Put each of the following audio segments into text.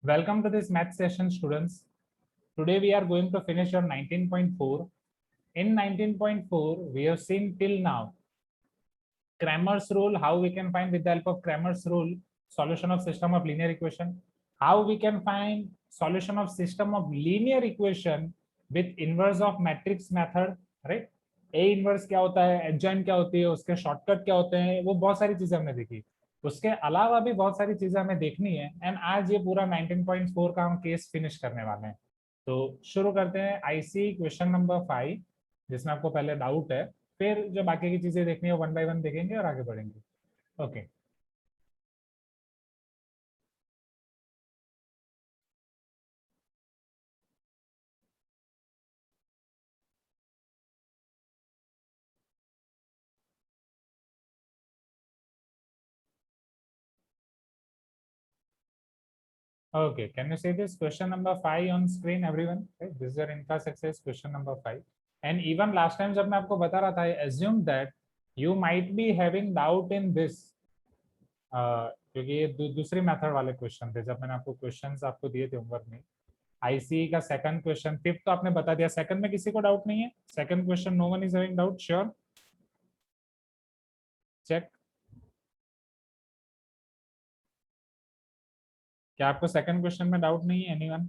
Welcome to this math session, students. Today we are going to finish your 19.4. In 19.4, we have seen till now Cramer's rule, how we can find with the help of Cramer's rule solution of system of linear equation, how we can find solution of system of linear equation with inverse of matrix method, right? A inverse क्या होता है, adjoint क्या होती है, उसके shortcut क्या होते हैं, वो बहुत सारी चीजें हमने देखी. उसके अलावा भी बहुत सारी चीजें हमें देखनी है एंड आज ये पूरा 19.4 का हम केस फिनिश करने वाले हैं. तो शुरू करते हैं आईसी क्वेश्चन नंबर 5 जिसमें आपको पहले डाउट है, फिर जो बाकी की चीजें देखनी है वन बाय वन देखेंगे और आगे बढ़ेंगे. Okay Okay, can you see this question number 5 on screen, everyone? Okay, this is your infra success question number 5. And even last time जब मैं आपको बता रहा था, I assume that you might be having doubt in this, क्योंकि ये दूसरी method वाले क्वेश्चन थे. जब मैंने आपको क्वेश्चंस आपको दिए थे होमवर्क में, आईसी का सेकंड क्वेश्चन, फिफ्थ तो आपने बता दिया. सेकंड में किसी को डाउट नहीं है? Second question no one is having doubt? Sure, check. क्या आपको सेकंड क्वेश्चन में डाउट नहीं है? एनीवन?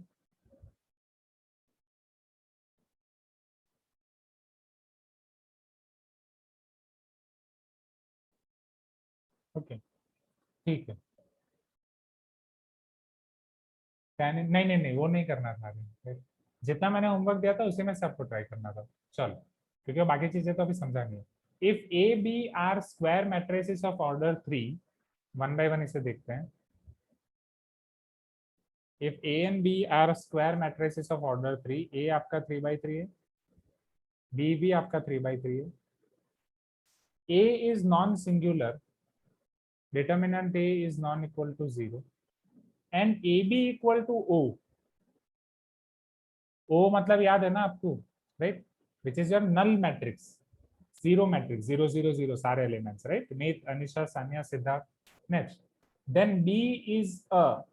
ओके, ठीक है. नहीं नहीं नहीं, वो नहीं करना था अभी. जितना मैंने होमवर्क दिया था उसी में से आपको ट्राई करना था. चलो, क्योंकि बाकी चीजें तो अभी समझा नहीं है. If A B are square matrices of order 3, one by one इसे देखते हैं. If A and B are square matrices of order 3, A आपका 3/3 है, बी भी आपका 3/3 है. A is non singular, determinant A is non equal to 0 and A B equal to O. O मतलब याद है ना आपको, right? Which is your null matrix, zero matrix, 0 0 0 सारे elements, right? Meet, Anisha, Sania, Siddharth. Next, then B is A,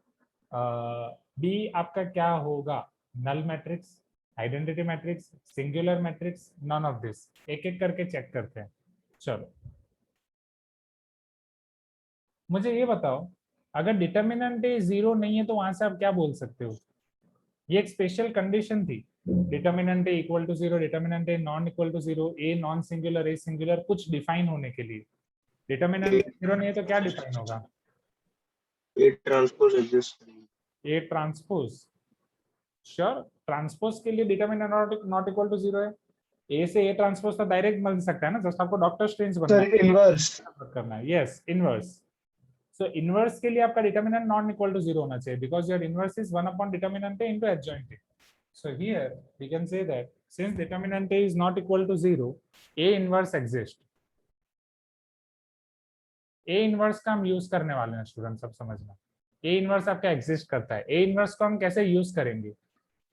B आपका क्या होगा? Null matrix, identity matrix, singular matrix, none of this. एक एक करके चेक करते हैं. चलो, मुझे ये बताओ, अगर डिटर्मिनेंट ए 0 नहीं है तो वहां से आप क्या बोल सकते हो? ये एक स्पेशल कंडीशन थी. Determinant A equal to 0, determinant A non equal to 0, A non singular, A singular, कुछ डिफाइन होने के लिए. डिटर्मिनेंट 0 नहीं है तो क्या डिफाइन होगा? A transpose exist. A transpose. Sure, transpose के लिए डिटर्मिनेंट नॉट इक्वल टू 0 है. ए से ए ट्रांसपोज तो डायरेक्ट मिल सकता है ना, जस्ट आपको डॉक्टर स्ट्रेंज बनना है, इनवर्स करना है. Yes, inverse. सो इनवर्स के लिए आपका डिटर्मिनेंट नॉन इक्वल टू 0 होना चाहिए, because your inverse is 1 upon determinant A into adjoint A. So here we can say that since determinant A is not equal to 0, A inverse exists. A inverse का हम use करने वाले हैं student, सब समझना. A inverse आपका exist करता है. A inverse को हम कैसे यूज करेंगे?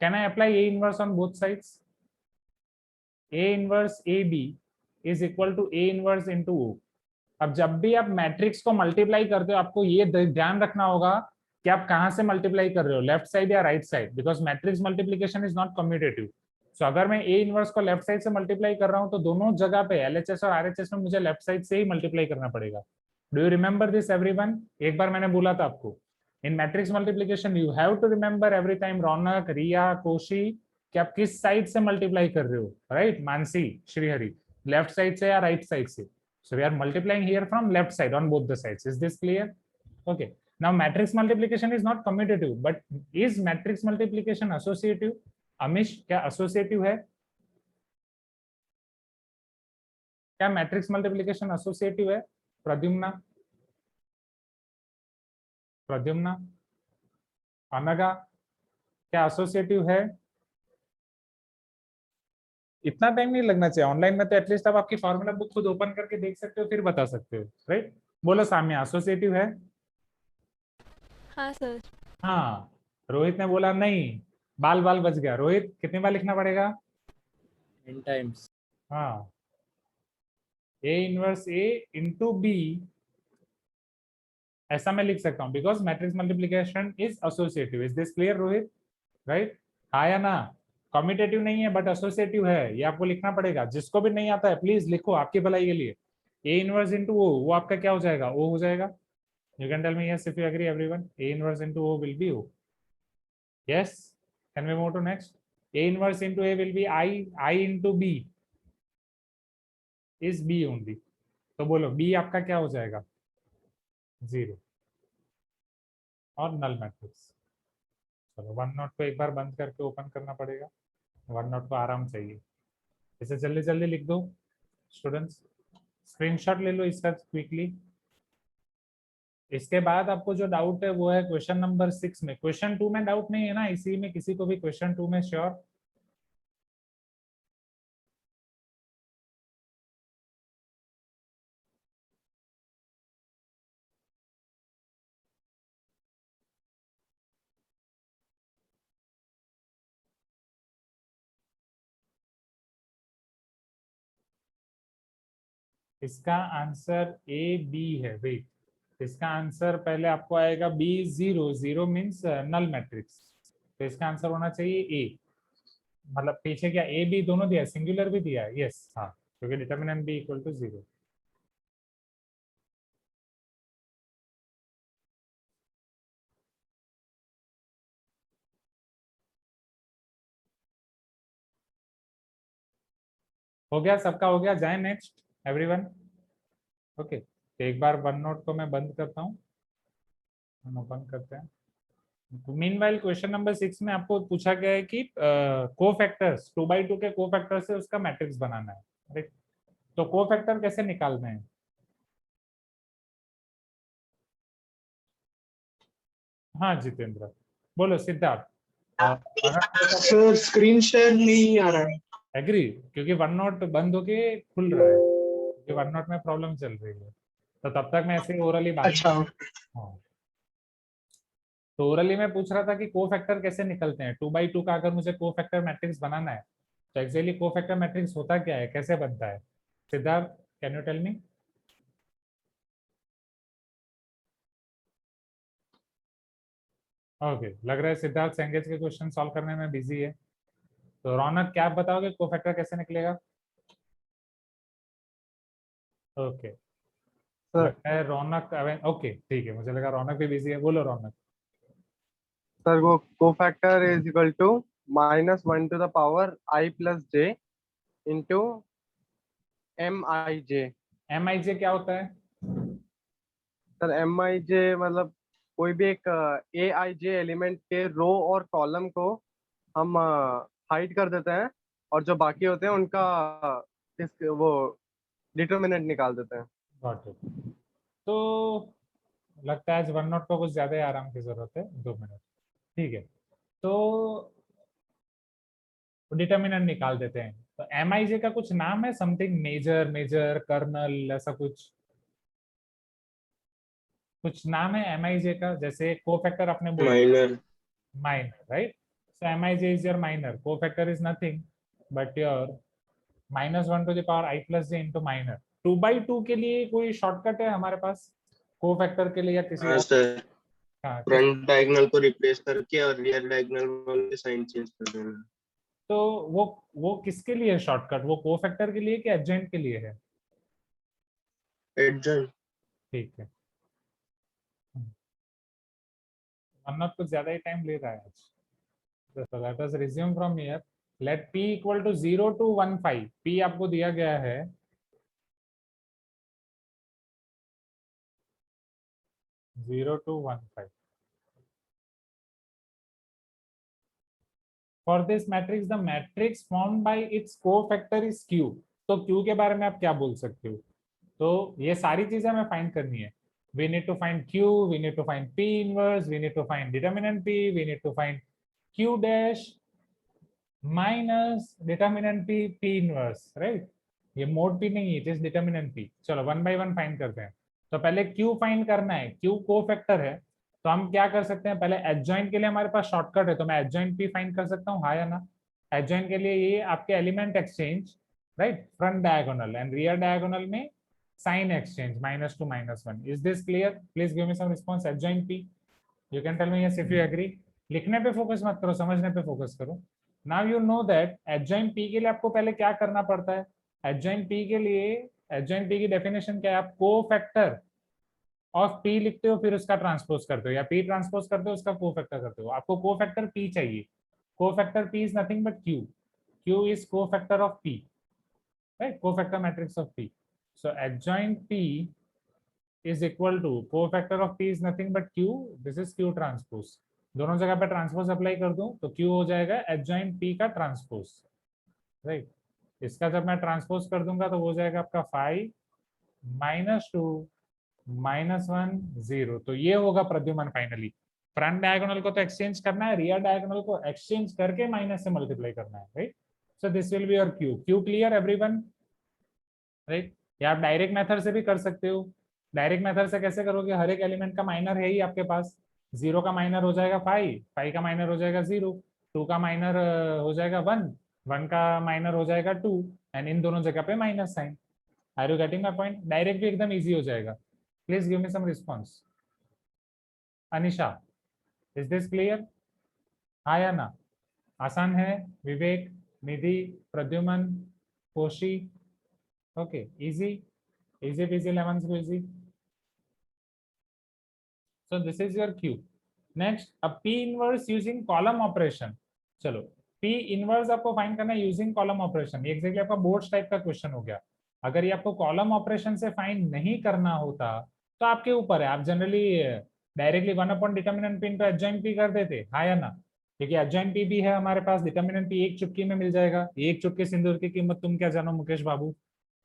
Can I apply A inverse on both sides? A inverse AB is equal to A inverse into O. अब जब भी आप मैट्रिक्स को मल्टीप्लाई करते हो, आपको ये ध्यान रखना होगा कि आप कहां से मल्टीप्लाई कर रहे हो, लेफ्ट साइड या right side, because matrix multiplication is not commutative. So अगर मैं ए इनवर्स को लेफ्ट साइड से मल्टीप्लाई कर रहा हूं तो दोनों जगह पे एलएचएस और आरएचएस में मुझे लेफ्ट साइड से ही मल्टीप्लाई करना पड़ेगा. Do you remember this everyone? एक बार मैंने बोला था आपको, in matrix multiplication you have to remember every time, Raunak, Riya, Koshi, कि आप किस साइड से मल्टीप्लाई कर रहे हो, right? Mansi, Shrihari, left side से या राइट साइड से? So we are multiplying here from left side on both the sides. Is this clear? Okay. Now matrix multiplication is not commutative, but is matrix multiplication associative? Amish, क्या associative है? क्या matrix multiplication associative है? प्रद्युम्ना, प्रद्युम्ना, अनगा, क्या associative है? इतना time नहीं लगना चाहिए. ऑनलाइन में तो एटलीस्ट आप आपकी फॉर्मूला बुक खुद ओपन करके देख सकते हो, फिर बता सकते हो, राइट? बोलो साम्या, associative है? हाँ सर. हाँ. रोहित ने बोला नहीं, बाल बाल बच गया. रोहित, कितनी बार लिखना पड़ेगा? 10 टाइम्स. हाँ, A inverse A into B ऐसा मैं लिख सकता हूँ because matrix multiplication is associative. Is this clear Rohit? Right, हाँ या ना? कम्यूटेटिव नहीं है बट एसोसिएटिव है, ये आपको लिखना पड़ेगा. जिसको भी नहीं आता है प्लीज लिखो, आपकी भलाई के लिए. ए इनवर्स इंटू ओ, वो आपका क्या हो जाएगा? ओ हो जाएगा. You can tell me yes if you agree everyone. A inverse into O will be O. Yes, can we move to next? A inverse into A will be I into B is B only. तो बोलो B आपका क्या हो जाएगा? 0 और null matrix. चलो one note को एक बार बंद करके ओपन करना पड़ेगा. वन नोट को आराम चाहिए. इसे जल्दी जल्दी लिख दो स्टूडेंट्स. स्क्रीनशॉट ले लो इसका क्विकली. इसके बाद आपको जो डाउट है वो है क्वेश्चन नंबर 6 में. क्वेश्चन 2 में डाउट नहीं है ना? इसी में किसी को भी क्वेश्चन 2 में श्योर? इसका आंसर ए बी है. वेट, इसका आंसर पहले आपको आएगा बी. 0 0 means null matrix. तो इसका आंसर होना चाहिए ए. मतलब पीछे क्या ए बी दोनों दिया है, सिंगुलर भी दिया है. यस हाँ, क्योंकि डिटर्मिनेंट बी इक्वल टू 0. हो गया, सबका हो गया. जाए नेक्स्ट एवरीवन. ओके, एक बार वन नोट को मैं बंद करता हूँ, हम ओपन करते हैं. मीनवाइल क्वेश्चन नंबर 6 में आपको पूछा गया है कि कोफैक्टर्स 2/2 के कोफैक्टर से उसका मैट्रिक्स बनाना है. राइट, तो कोफैक्टर कैसे निकालना है? हाँ जितेंद्र, बोलो. सिद्धार्थ, सर स्क्रीन शेयर नहीं आ रहा है. एग्री, क्योंकि वन नोट बंद होके खुल रहा है, क्योंकि वन नोट में प्रॉब्लम चल रही है. तो तब तक मैं ऐसे ओरली बात. अच्छा. हाँ, तो ओरली में पूछ रहा था कि कोफैक्टर कैसे निकलते हैं. 2/2 का अगर मुझे कोफैक्टर मैट्रिक्स बनाना है तो एक्चुअली कोफैक्टर मैट्रिक्स होता क्या है, कैसे बनता है? Siddharth, can you tell me? Okay, लग रहा है सिद्धार्थ सेंगेज के क्वेश्चन सॉल्व करने में बिजी है. तो रौनक, क्या आप बताओगे कोफैक्टर कैसे निकलेगा? ओके, सर लगता है रौनक. ओके ठीक है, मुझे लगा रौनक भी बिजी है. बोलो रौनक. सर वो cofactor is equal to -1 to the power i plus J into MIJ. MIJ क्या होता है? सर MIJ मतलब कोई भी एक AIJ एलिमेंट के रो और कॉलम को हम हाइड कर देते हैं और जो बाकी होते हैं उनका वो डिटर्मिनेंट निकाल देते हैं. Got it. तो लगता है आज वन नोट को कुछ ज्यादा ही आराम की जरूरत है. 2 मिनट, ठीक है. तो डिटर्मिनेंट निकाल देते हैं. तो MIJ का कुछ नाम है, समथिंग मेजर, मेजर कर्नल, ऐसा कुछ कुछ नाम है MIJ का? जैसे कोफैक्टर आपने बोला minor. Minor, right? So MIJ is your minor. Cofactor is nothing but your -1 to the power i plus J into minor. 2/2 के लिए कोई शॉर्टकट है हमारे पास कोफैक्टर के लिए या किसी हाँ और? सर, हाँ, फ्रंट डायगोनल को रिप्लेस करके और रियर डायगोनल वाले साइन चेंज कर देना. तो वो किसके लिए है शॉर्टकट? वो कोफैक्टर के लिए कि एडजॉइंट के लिए है? एडजॉइंट. ठीक है. वरना कुछ ज्यादा ही टाइम ले रहा है आज. So let us resume from here. Let p equal to 0 to 15. p आपको दिया गया है 0 to 15. For this matrix, the matrix formed by its cofactor is q. तो q के बारे में आप क्या बोल सकते हो? तो ये सारी चीजें हमें फाइंड करनी है. We need to find q, we need to find p inverse, we need to find determinant p, we need to find q dash minus determinant p, p inverse, right? ये मोड p नहीं है, it is determinant p. चलो one by one find करते हैं. तो पहले q find करना है. q कोफैक्टर है, तो हम क्या कर सकते हैं? पहले एडजॉइंट के लिए हमारे पास शॉर्टकट है, तो मैं एडजॉइंट p फाइंड कर सकता हूँ, हाँ या ना? एडजॉइंट के लिए ये आपके element exchange, right? Front diagonal and rear diagonal में sign exchange, -2 -1. Is this clear? Please give me some response. Adjoint P. You can tell me yes if you agree. लिखने पे फोकस मत करो, समझने पे फोकस करो. Now you know that adjoint P के लिए आपको पहले क्या करना पड़ता है. Adjoint P के लिए adjoint P की डेफिनेशन क्या है. आप कोफैक्टर ऑफ P लिखते हो, फिर उसका ट्रांसपोज करते हो, या P ट्रांसपोज करते हो, उसका कोफैक्टर करते हो. आपको कोफैक्टर P चाहिए. Cofactor P is nothing but Q. Q is cofactor of P, right? Cofactor matrix of P. So adjoint P is equal to cofactor of P is nothing but Q. This is Q transpose. दोनों जगह पे transpose apply कर दूं तो Q हो जाएगा adjoint P का transpose, right? इसका जब मैं ट्रांसपोज कर दूंगा तो हो जाएगा आपका 5 -2 -1 0. तो ये होगा प्रद्युमन फाइनली. फ्रंट डायगोनल को तो एक्सचेंज करना है, रियर डायगोनल को एक्सचेंज करके माइनस से मल्टीप्लाई करना है, right? So this will be your Q. Q clear everyone, right? या आप डायरेक्ट मेथड से भी कर सकते हो. डायरेक्ट मेथड से कैसे करोगे? हर एक एलिमेंट का माइनर है ही आपके पास. 0 का माइनर हो जाएगा 5, 5 का माइनर हो जाएगा 0, 2 का माइनर हो जाएगा 1, 1 का माइनर हो जाएगा 2, एंड इन दोनों जगह पे minus sign. Are you getting my point? Direct भी एकदम इजी हो जाएगा. Please give me some response. Anisha, is this clear? हाँ या ना? आसान है? Vivek, Nidhi, Pradyuman, Koshi, okay, easy, easy peasy lemon squeezy. So this is your Q. Next, a P inverse using column operation. चलो, P inverse आपको फाइंड करना है यूजिंग कॉलम ऑपरेशन. ये एग्जैक्टली आपका बोर्ड्स टाइप का क्वेश्चन हो गया. अगर ये आपको कॉलम ऑपरेशन से फाइंड नहीं करना होता तो आपके ऊपर है. आप generally directly 1 upon determinant P into adjoint P कर देते, हाँ या ना? क्योंकि एडजॉइंट P भी है हमारे पास, डिटर्मिनेंट P एक चुटकी में मिल जाएगा. एक चुटकी सिंदूर की कीमत तुम क्या जानो मुकेश बाबू,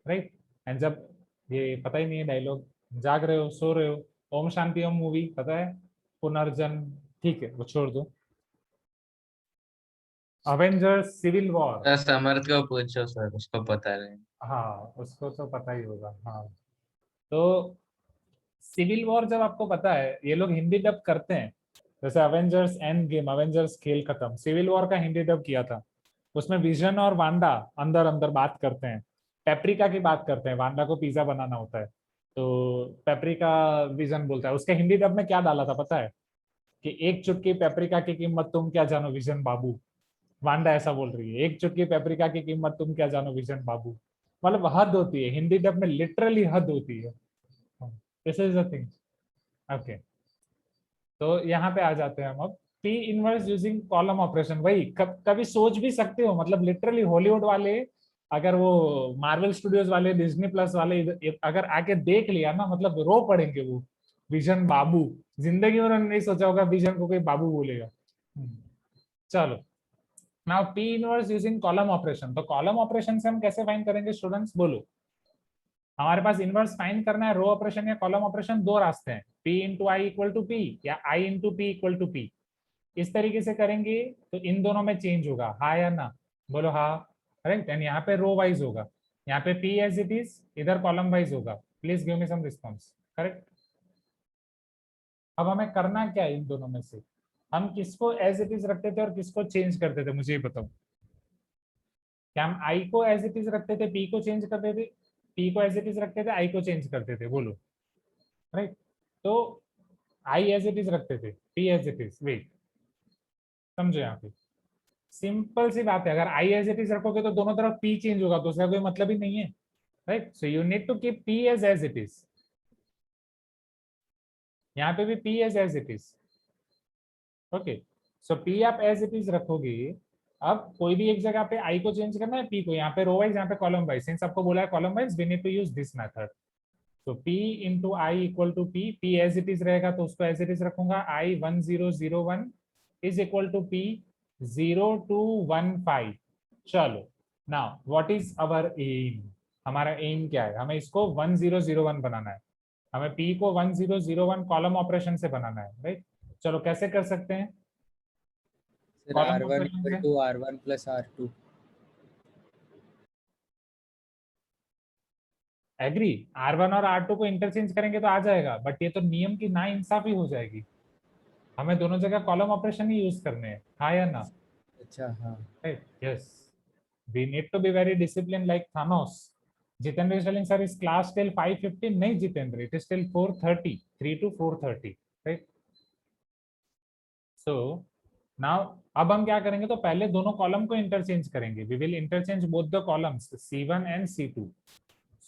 राइट? एंड जब ये पता ही नहीं है डायलॉग, जाग रहे हो, सो रहे हो, ओम शांति ओम मूवी पता है, पुनर्जन्म, ठीक है वो छोड़ दो. अवेंजर्स, सिविल वॉर, समर्थ को पूछो सर, उसको पता नहीं. हाँ उसको तो पता ही होगा. हाँ तो सिविल वॉर जब आपको पता है, ये लोग हिंदी डब करते हैं. जैसे अवेंजर्स एंड गेम, अवेंजर्स खेल खत्म, सिविल वॉर का हिंदी डब किया था. उसमें विजन और वांडा अंदर अंदर बात करते हैं, पेपरिका की बात करते हैं. वांडा को पिज्जा बनाना होता है तो पेपरिका विजन बोलता है. उसके हिंदी डब में क्या डाला था पता है? कि एक चुटकी पेपरिका की कीमत तुम क्या जानो विजन बाबू. वांडा ऐसा बोल रही है, एक चुटकी पेपरिका की कीमत तुम क्या जानो विजन बाबू. मतलब हद होती है हिंदी डब में, लिटरली हद होती है. This is the thing. Okay, तो यहाँ पे आ जाते हैं हम अब. P inverse using column operation. वही कभी सोच भी सकते हो, मतलब लिटरली हॉलीवुड वाले, अगर वो मार्वल स्टूडियोज वाले, डिज्नी प्लस वाले अगर आके देख लिया ना, मतलब रो पड़ेंगे वो. विजन बाबू, जिंदगी में उन्होंने नहीं सोचा होगा विजन को कोई बाबू बोलेगा. चलो, now P inverse using column operation. तो कॉलम ऑपरेशन से हम कैसे फाइंड करेंगे स्टूडेंट्स, बोलो? हमारे पास इनवर्स फाइंड करना है रो ऑपरेशन या कॉलम ऑपरेशन, दो रास्ते हैं. P into I equal to P या I into P equal to P. इस तरीके से करेंगे तो इन दोनों में चेंज होगा, हाँ या ना? बोलो हाँ, राइट? एंड यहाँ पे रो वाइज होगा, यहाँ पे P एज इट इज, इधर कॉलम वाइज होगा. Please give me some response. Correct. अब हमें करना क्या है इन दोनों में से? हम किसको एज इट इज रखते थे और किसको चेंज करते थे, मुझे ये बताओ. क्या हम I को एज इट इज रखते थे, P को चेंज करते थे? P को एज इट इज रखते थे, I को चेंज करते थे? बोलो, राइट? तो I एज इट इज रखते थे, P as it is. Wait, समझो यहाँ पे सिंपल सी बात है. अगर I एज इट इज रखोगे तो दोनों तरफ P चेंज होगा, तो उसका कोई मतलब ही नहीं है, right? So you need to keep P as it is. यहाँ पे भी P as it is. Okay, so P आप एज इट इज रखोगे. अब कोई भी एक जगह पे I को चेंज करना है, P को, यहाँ पे रो वाइज, यहाँ पे कॉलम वाइज. सिंस आपको बोला है column wise, we need to use this method. तो P into I equal to P. P as it is रहेगा तो उसको एज इट इज रखूंगा. I 1001 is equal to P 0215. चलो, now what is our aim? हमारा aim क्या है? हमें इसको 1001 बनाना है. हमें P को 1001 कॉलम ऑपरेशन से बनाना है, राइट? चलो कैसे कर सकते हैं? Sir Column R1 operation equal से? To R1 plus R2. Agree. R1 और R2 को इंटरचेंज करेंगे तो आ जाएगा, बट ये तो नियम की ना इंसाफी हो जाएगी. हमें दोनों जगह कॉलम ऑपरेशन ही यूज करने हैं, हाँ या ना? अच्छा हाँ. Right, yes. We need to be very discipline like Thanos. Jitendra is telling, sir, is class till 5:15? नहीं Jitendra, it is till 4:30, 3 to 4:30, right? So now अब हम क्या करेंगे, तो पहले दोनों कॉलम को इंटरचेंज करेंगे. We will interchange both the columns C1 and C2.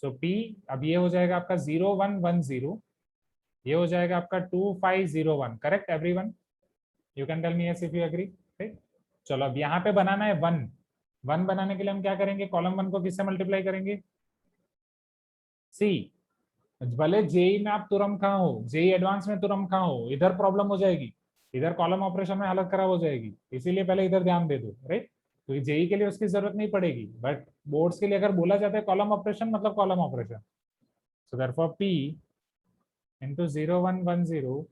So P अब ये हो जाएगा आपका 0110, ये हो जाएगा आपका 2501. Correct everyone? You can tell me yes if you agree. Right. चलो अब यहाँ पे बनाना है 1. 1 बनाने के लिए हम क्या करेंगे, कॉलम 1 को किससे मल्टीप्लाई करेंगे? सी. भले जेई में आप तुरंत कहाँ हो, जेई एडवांस में तुरंत कहाँ हो, इधर प्रॉब्लम हो जाएगी, इधर कॉलम ऑपरेशन में हालत खराब हो जाएगी, इसीलिए पहले इधर ध्यान दे दो. राइट. तो जेई के लिए उसकी जरूरत नहीं पड़ेगी, बट बोर्ड्स के लिए अगर बोला जाता है कॉलम ऑपरेशन मतलब column operation. So therefore P into 0110,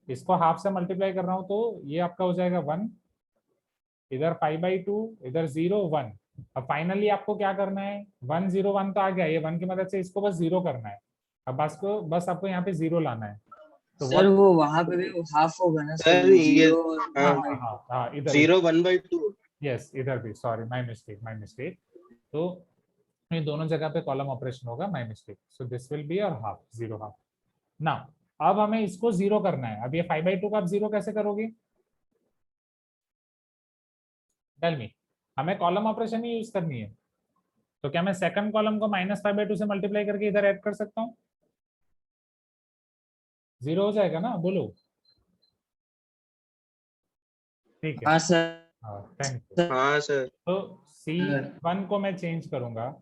इसको हाफ से मल्टीप्लाई कर रहा हूं तो ये आपका हो जाएगा 1, इधर 5/2, इधर 0 1. अब फाइनली आपको क्या करना है, 1 0 1 तो आ गया, ये 1 की मदद से इसको बस 0 करना है. अब बस आपको यहाँ पे 0 लाना है. तो सर वो वहां पे भी हाफ होगा ना सर, सर, ये 0 हाँ इधर 0 1/2. यस इधर भी, सॉरी माय मिस्टेक. तो ये दोनों जगह पे कॉलम ऑपरेशन होगा, my mistake. So this will be और हाफ, 0 हाफ. नाउ अब हमें इसको 0 करना है. अब ये 5/2 का आप 0 कैसे करोगे? Tell me. हमें कॉलम ऑपरेशन ही यूज करनी है, तो क्या मैं सेकंड कॉलम को -5/2 से मल्टीप्लाई करके इधर ऐड कर सकता हूँ? 0 हो जाएगा ना, बोलो. ठीक है. हाँ सर. Thank you. हाँ सर. तो C1 को मैं चेंज करूंगा.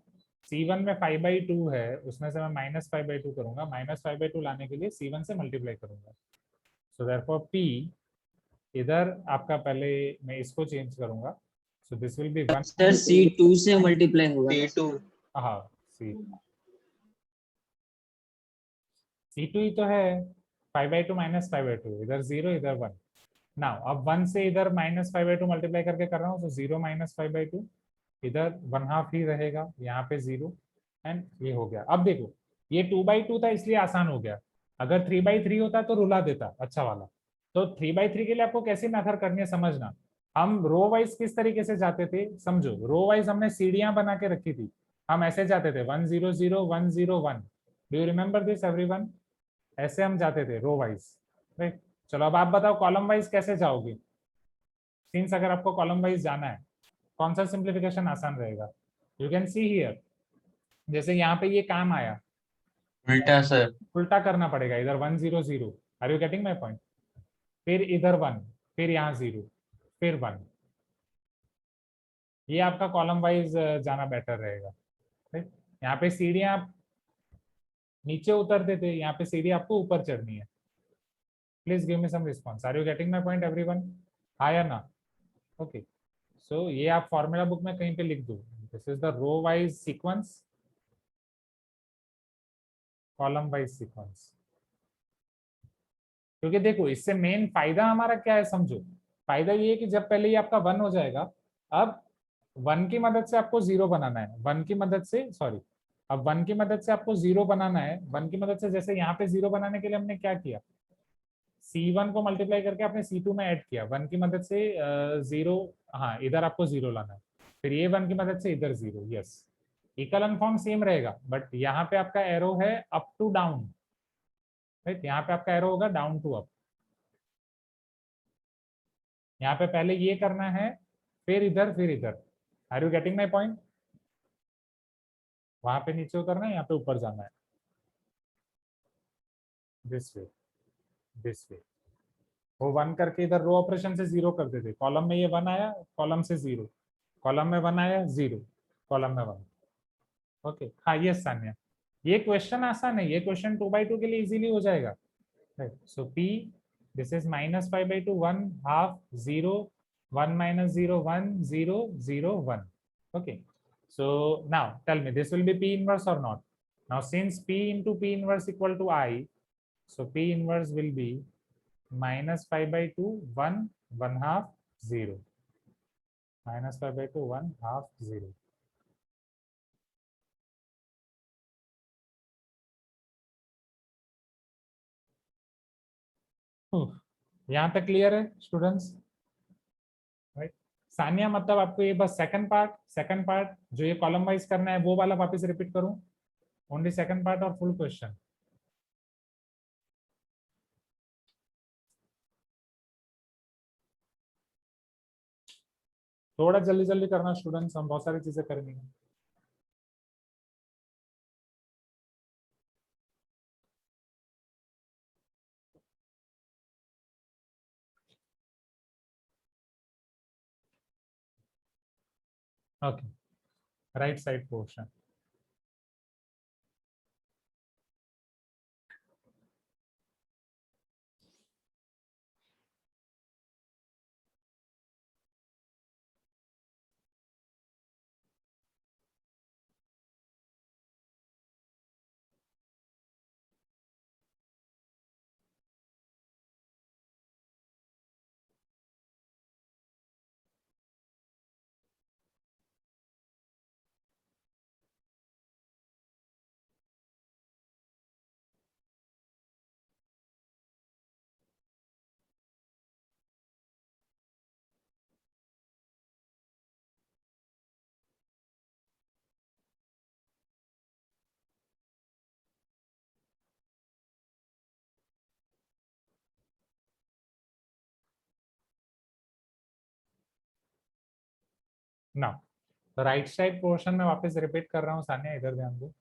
C1 में 5/2 है, उसमें से मैं -5/2 करूंगा. -5/2 लाने के लिए C1 से मल्टीप्लाई करूंगा. सो देयरफॉर P इधर आपका, पहले मैं इसको चेंज करूंगा. So this will be 1. Sir C2 से मल्टीप्लाई होगा. C2. हाँ C2 ही तो है. 5/2 -5/2, इधर 0 इधर 1. नाउ अब 1 से इधर -5/2 मल्टीप्लाई करके कर रहा हूँ, तो 0 -5/2, इधर 1/2 ही रहेगा, यहाँ पे 0 एंड ये हो गया. अब देखो ये 2/2 था इसलिए आसान हो गया. अगर 3/3 होता तो रुला देता अच्छा वाला. तो 3/3 के लिए आपको कैसी मेथड करनी है समझना. हम रो वाइज किस तरीके से जाते थे, समझो. रो वाइज हमने सीढ़ियां बना के रखी थी. हम ऐसे जाते थे 1 0 0 1 0 1. Do you remember this everyone? ऐसे हम जाते थे रो वाइज. राइट. चलो अब आप बताओ कॉलम वाइज कैसे जाओगे. सिंस अगर आपको कॉलम वाइज जाना है, कौन सा सिंप्लीफिकेशन आसान रहेगा? यू कैन सी हियर, जैसे यहाँ पे ये काम आया, उल्टा सर. उल्टा करना पड़ेगा. इधर 1 0 0. Are you getting my point? फिर इधर 1, फिर यहाँ 0, फिर 1. ये आपका कॉलम वाइज जाना बेटर रहेगा. राइट. यहाँ पे सीढ़ियां आप नीचे उतरते थे, यहाँ पे सीढ़ी आपको ऊपर चढ़नी है. Please give me some response. Are you getting my point everyone? हाँ या ना? ओके. सो ये आप फॉर्मूला बुक में कहीं पे लिख दो. This is the row wise sequence, column wise sequence. क्योंकि देखो इससे मेन फायदा हमारा क्या है समझो. फायदा ये है कि जब पहले ये आपका 1 हो जाएगा, अब 1 की मदद से आपको 0 बनाना है. 1 की मदद से, सॉरी, अब 1 की मदद से आपको 0 बनाना है. 1 की मदद से जैसे यहाँ पे 0 बनाने के लिए हमने क्या किया, C1 को मल्टीप्लाई करके आपने C2 में ऐड किया. 1 की मदद से 0, हाँ इधर आपको 0 लाना है. फिर ये 1 की मदद से इधर 0. यस, इक्वलन फॉर्म सेम रहेगा, बट यहाँ पे आपका एरो है अप टू डाउन. राइट. यहाँ पे आपका एरो होगा डाउन टू अप. यहाँ पे पहले ये करना है, फिर इधर, फिर इधर. Are you getting my point? वहां पे नीचे उतरना है, यहाँ पे ऊपर जाना है. This way, this way. वो 1 करके इधर रो ऑपरेशन से 0 कर देते. कॉलम में ये 1 आया, कॉलम से 0, कॉलम में 1 आया 0, कॉलम में 1. ओके. हाँ यस सान्या, ये क्वेश्चन आसान है. ये क्वेश्चन 2/2 के लिए इजीली हो जाएगा. सो P, this is -5/2, 1/2, 0, 1 - 0 1 0 0 1. Okay, so now tell me, this will be P inverse or not? Now since P into P inverse equal to I, so P inverse will be -5/2 1 1/2 0, -5/2 1/2 0. यहाँ तक clear है students? Right. Sania, मतलब आपको ये बस second part जो ये column wise करना है वो वाला वापस रिपीट करूं? ओनली सेकंड पार्ट और फुल क्वेश्चन? थोड़ा जल्दी जल्दी करना स्टूडेंट्स, हम बहुत सारी चीजें करेंगे। Okay, right side portion. ना, तो राइट साइड पोर्शन में वापस रिपीट कर रहा हूँ सानिया, इधर ध्यान दो।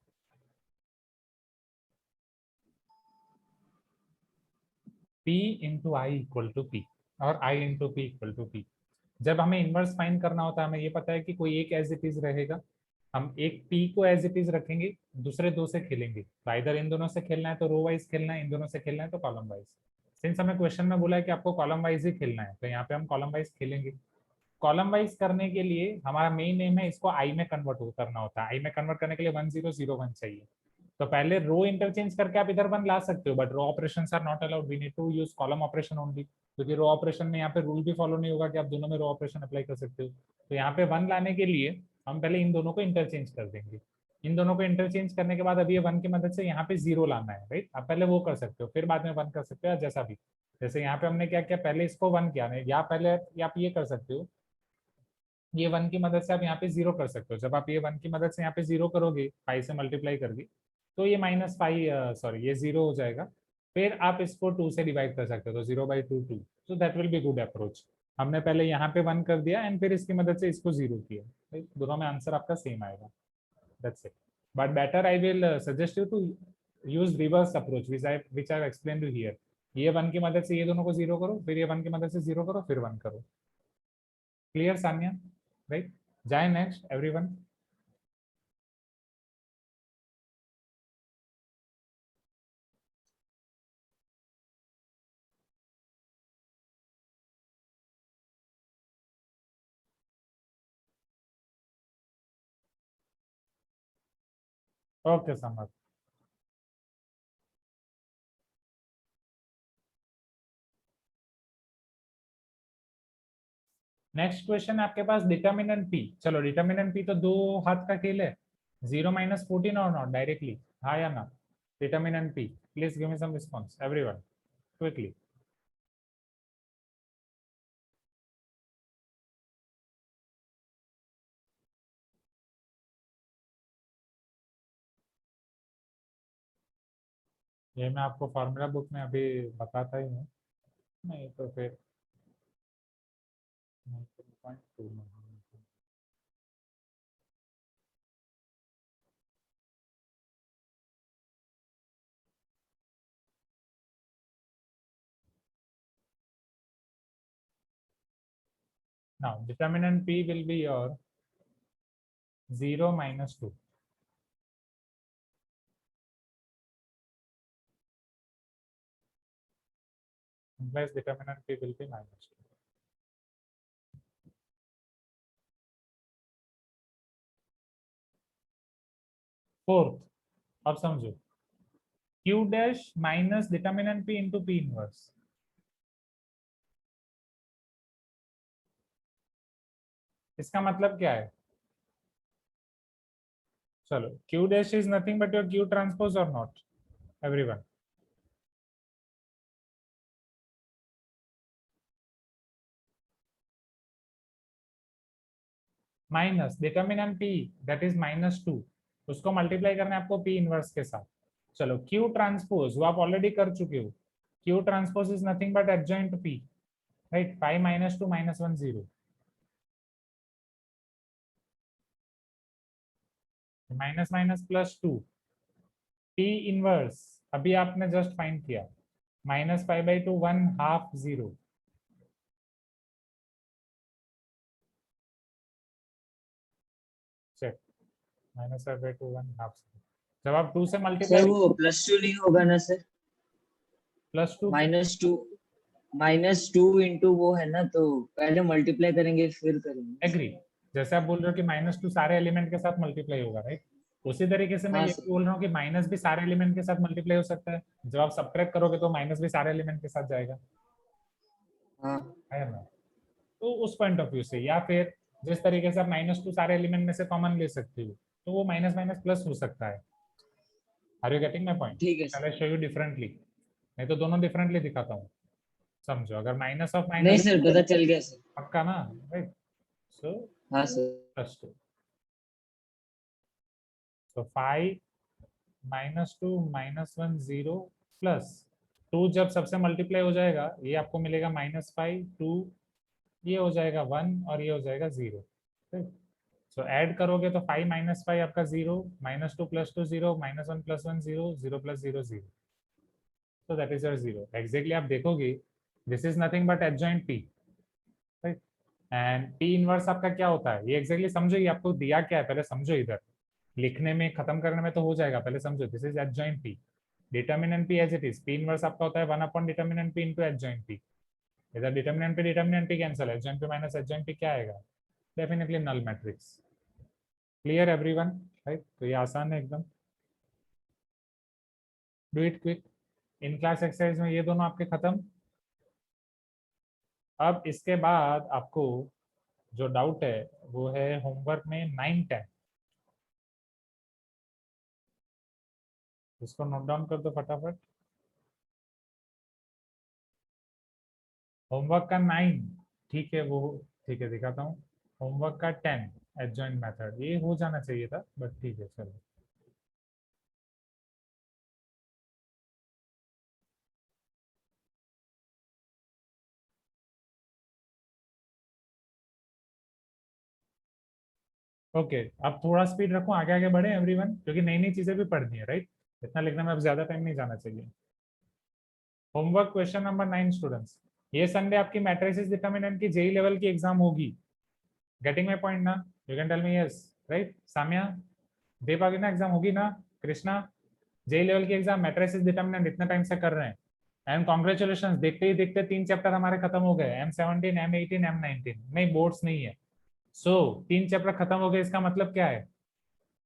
P into I equal to P और I into P equal to P. जब हमें इनवर्स फाइंड करना होता है, हमें ये पता है कि कोई एक एज इट इज रहेगा, हम एक P को एज इट इज रखेंगे, दूसरे दो से खेलेंगे। तो इधर इन दोनों से खेलना है तो रो वाइज खेलना है, इन दोनों से खेलना है तो कॉलम वाइज। सिंस हमें क्वेश्चन में बोला है कि आपको कॉलम वाइज ही खेलना है, तो यहाँ पे हम कॉलम वाइज खेलेंगे। कॉलम वाइज करने के लिए हमारा मेन एम है इसको आई में कन्वर्ट करना होता है। आई में कन्वर्ट करने के लिए 1001 चाहिए। तो पहले रो इंटरचेंज करके आप इधर 1 ला सकते हो, but row operations are not allowed, we need to use column operation only, क्योंकि रो ऑपरेशन में यहाँ पे रूल भी फॉलो नहीं होगा कि आप दोनों में रो ऑपरेशन अप्लाई कर सकते हो। तो यहाँ पे 1 लाने के लिए हम पहले इन दोनों को इंटरचेंज कर देंगे। इन दोनों को इंटरचेंज करने के बाद अभी ये 1 की मदद से यहाँ पे 0 लाना है, राइट? आप पहले वो कर सकते हो, फिर बाद में 1 कर सकते हो, जैसा भी। जैसे यहाँ पे हमने क्या किया, पहले इसको 1 किया, या पहले आप ये कर सकते हो, ये 1 की मदद से आप यहाँ पे 0 कर सकते हो। जब आप ये 1 की मदद से यहाँ पे 0 करोगे 5 से मल्टीप्लाई करके, तो ये -5 सॉरी ये 0 हो जाएगा। फिर आप इसको 2 से डिवाइड कर सकते हो, तो 0/2 2। So that will be good approach. हमने पहले यहाँ पे 1 कर दिया एंड फिर इसकी मदद से इसको 0 किया, right? दोनों में आंसर आपका सेम आएगा, that's it. But better I will suggest you to use reverse approach which I explain you here. ये 1 की मदद से ये दोनों को 0 करो, फिर ये 1 की मदद से 0 करो, फिर 1 करो। क्लियर सानिया? राइट, जाए नेक्स्ट एवरीवन। ओके समझ। नेक्स्ट क्वेश्चन आपके पास डिटर्मिनेंट पी। चलो डिटर्मिनेंट पी तो दो हाथ का खेल है, 0 - 14 और नॉट डायरेक्टली, हाँ या ना? Determinant P, please give me some response everyone quickly. ये मैं आपको फॉर्मूला बुक में अभी बताता ही हूँ, नहीं तो फिर 19.2 में। Now determinant P will be your 0 - 2. Implies determinant P will be -2. Fourth, अब समझो, Q dash minus determinant P into P inverse। इसका मतलब क्या है? चलो, Q dash is nothing but your Q transpose or not, everyone? Minus determinant P, that is -2, उसको multiply करना है आपको पी इनवर्स के साथ। चलो क्यू ट्रांसपोज वो आप ऑलरेडी कर चुके हो, Q transpose is nothing but adjoint P, right, 5 - 2 - 1 0, minus minus plus 2 P inverse अभी आपने जस्ट फाइंड किया, -5/2 1 हाफ 0, चेक, -5/2 1 हाफ 0। जब आप 2 से सर मल्टीप्लाई वो +2 नहीं होगा ना सर? +2 -2 इंटू वो है ना, तो पहले मल्टीप्लाई करेंगे फिर करेंगे। एग्री, जैसे आप बोल रहे हो कि -2 सारे एलिमेंट के साथ मल्टीप्लाई होगा, राइट, उसी तरीके से मैं हाँ ये सर। भी बोल रहा हूँ कि माइनस भी सारे एलिमेंट के साथ मल्टीप्लाई हो सकता है, जब आप सब्ट्रैक्ट करोगे तो माइनस भी सारे एलिमेंट के साथ जाएगा, हाँ है ना। तो उस पॉइंट ऑफ व्यू से, या फिर जिस तरीके से आप -2 सारे एलिमेंट में से कॉमन ले सकते हो, तो वो माइनस माइनस प्लस हो सकता है। Are you getting my point? ठीक है सर। चलो शो यू डिफरेंटली, नहीं तो दोनों डिफरेंटली दिखाता हूँ, समझो। अगर माइनस ऑफ नहीं माइनस सर, पता चल गया सर। पक्का ना, राइट, सो हाँ सर। +2, so 5 -2 -1 0 प्लस 2 जब सबसे मल्टीप्लाई हो जाएगा ये आपको मिलेगा -5 2, ये हो जाएगा 1 और ये हो जाएगा 0, सो ऐड करोगे तो 5 - 5 आपका 0, -2 + 2 0, -1 + 1 0, 0 + 0 0, so that is your 0। Exactly आप देखोगे this is nothing but adjoint P, right, and P inverse आपका क्या होता है ये एग्जैक्टली समझो, ये आपको दिया क्या है पहले समझो, इधर लिखने में खत्म करने में तो हो जाएगा, पहले समझो this is adjoint P, determinant P as it is, P inverse आपका होता है 1 determinant P into adjoint P, इधर डिटर्मिनेंट पे कैंसिल, एडजॉइंट पे माइनस एडजॉइंट पे क्या आएगा, definitely null matrix. Clear everyone, right, तो ये आसान है एकदम, do it quick. In class exercise में ये दोनों आपके खत्म। अब इसके बाद आपको जो डाउट है वो है होमवर्क में 9 10, इसको नोट डाउन कर दो फटाफट। होमवर्क का 9, ठीक है वो, ठीक है दिखाता हूँ, होमवर्क का 10 एडजॉइंट मेथड, ये हो जाना चाहिए था बट ठीक है चलो। ओके अब थोड़ा स्पीड रखो, आगे आगे बढ़े एवरीवन, क्योंकि नई नई चीजें भी पढ़नी है, राइट, इतना लिखने में अब ज्यादा टाइम नहीं जाना चाहिए। होमवर्क क्वेश्चन नंबर 9 स्टूडेंट्स, ये संडे आपकी मैट्रिसेस डिटर्मिनेंट की जेई लेवल की एग्जाम होगी, गेटिंग माय पॉइंट ना, you can tell me yes, right, Samya दे पाओगे ना एग्जाम, होगी ना कृष्णा, जेई लेवल की एग्जाम मैट्रिसेस डिटर्मिनेंट इतना टाइम से कर रहे हैं, एंड कॉन्ग्रेचुलेशन, देखते ही देखते 3 चैप्टर हमारे खत्म हो गए, M17 M18 M19, नहीं बोर्ड्स नहीं है, सो 3 चैप्टर खत्म हो गए, इसका मतलब क्या है,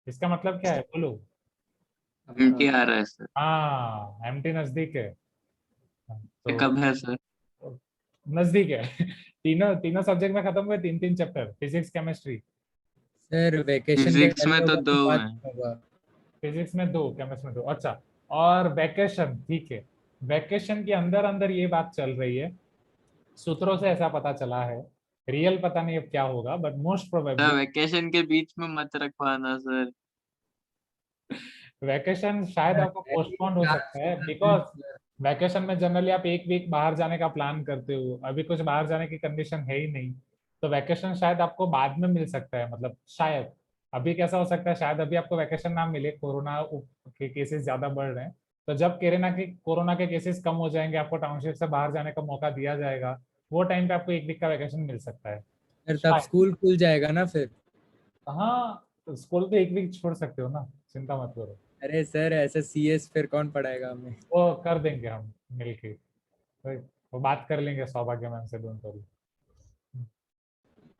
इसका मतलब क्या है बोलो, एमटी आ रहा है सर। हाँ एमटी नजदीक है, ये तो कब है सर? नजदीक है तीनों तीनों सब्जेक्ट में खत्म हुए 3 chapter, physics chemistry, sir vacation के फिजिक्स में टाइम तो में 2 बात हैं। होगा। फिजिक्स में 2, केमिस्ट्री में 2, अच्छा, और वैकेशन, ठीक है, वैकेशन के अंदर अंदर ये बात चल रही है, सूत्रों से ऐसा पता चला है, रियल पता नहीं अब क्या होगा बट मोस्ट प्रोबेबली वेकेशन के बीच में मत रखवाना सर। वैकेशन शायद आपको पोस्टपोन हो सकता है, बिकॉज वैकेशन में जनरली आप एक वीक बाहर जाने का प्लान करते हो, अभी कुछ बाहर जाने की कंडीशन है ही नहीं, तो वैकेशन शायद आपको बाद में मिल सकता है, मतलब शायद अभी कैसा हो सकता है, शायद अभी आपको वैकेशन ना मिले, कोरोना के केसेस ज्यादा बढ़ रहे हैं, तो जब कोरोना के केसेस कम हो जाएंगे, आपको टाउनशिप से बाहर जाने का मौका दिया जाएगा, वो टाइम पे आपको एक वीक का वैकेशन मिल सकता है सर तब शायद। स्कूल खुल जाएगा ना फिर। हाँ तो स्कूल तो एक वीक छोड़ सकते हो ना, चिंता मत करो, अरे सर ऐसे सीएस फिर कौन पढ़ाएगा हमें। वो कर देंगे हम मिलके, तो वो बात कर लेंगे सौभाग्य मैम से, डोंट वरी।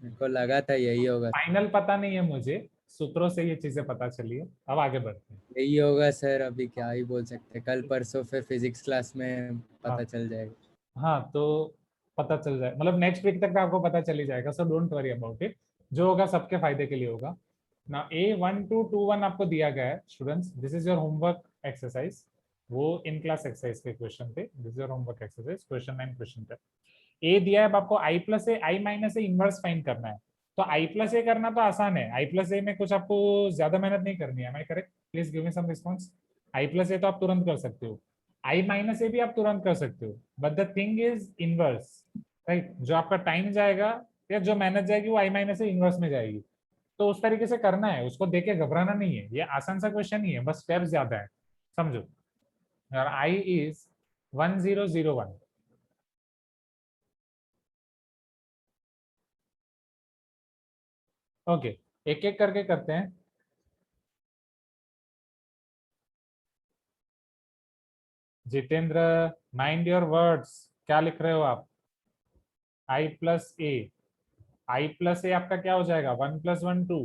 मेरे को लगा था यही होगा। फाइनल पता नहीं है मुझे, सूत्रों से ये चीजें पता चली है, अब आगे बढ़ते हैं। यही होगा सर, अभी क्या ही बोल सकते हैं, कल परसों फिर फिजिक्स क्लास में हाँ पता चल जाएगा। हाँ तो पता चल जाए, मतलब नेक्स्ट वीक तक आपको पता चली जाएगा, so don't worry about it, जो होगा सबके फायदे के लिए होगा ना। A1 to 21 आपको दिया गया है students, this is your homework exercise, वो इन क्लास एक्सरसाइज के क्वेश्चन थे, this is your homework exercise question 9 question थे। ए दिया है अब आपको i + a i - a inverse find करना है, तो आई प्लस ए करना तो आसान है, आई प्लस ए में कुछ आपको ज्यादा मेहनत नहीं करनी है, मैं correct? Please give me some response. I plus A तो आप तुरंत कर सकते हो, आई माइनस ए भी आप तुरंत कर सकते हो, but the thing is inverse, right? जो आपका टाइम जाएगा या जो मेहनत जाएगी वो आई माइनस ए इनवर्स में जाएगी। तो उस तरीके से करना है, उसको देख के घबराना नहीं है, ये आसान सा क्वेश्चन ही है, बस स्टेप ज्यादा है, समझो। और आई इज 1001। ओके, एक एक करके करते हैं। जितेंद्र, माइंड योर वर्ड्स, क्या लिख रहे हो आप? आई प्लस ए, आई प्लस ए आपका क्या हो जाएगा? 1 + 1 2,